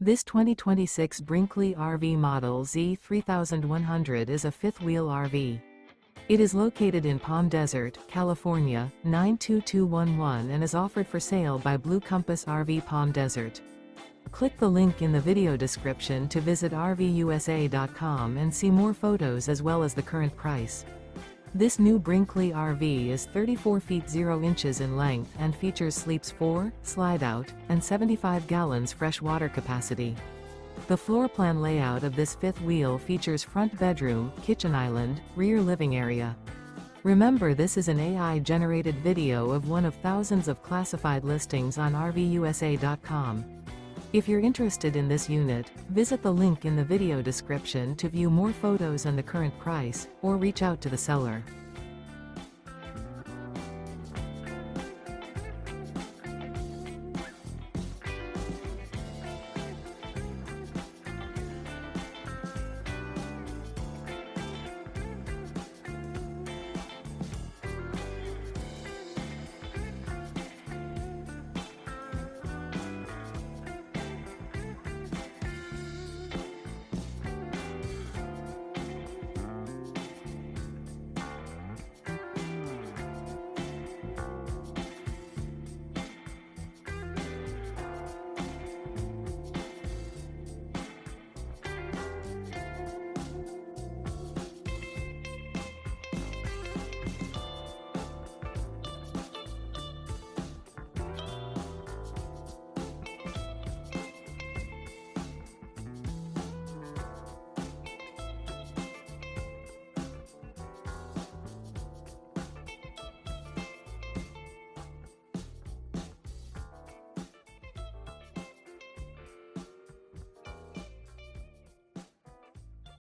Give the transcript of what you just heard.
This 2026 Brinkley RV Model Z 3100 is a fifth-wheel RV. It is located in Palm Desert, California, 92211 and is offered for sale by Blue Compass RV Palm Desert. Click the link in the video description to visit RVUSA.com and see more photos as well as the current price. This new Brinkley RV is 34 feet 0 inches in length and features sleeps 4, slide-out, and 75 gallons fresh water capacity. The floor plan layout of this fifth wheel features front bedroom, kitchen island, rear living area. Remember, this is an AI-generated video of one of thousands of classified listings on RVUSA.com. If you're interested in this unit, visit the link in the video description to view more photos and the current price, or reach out to the seller.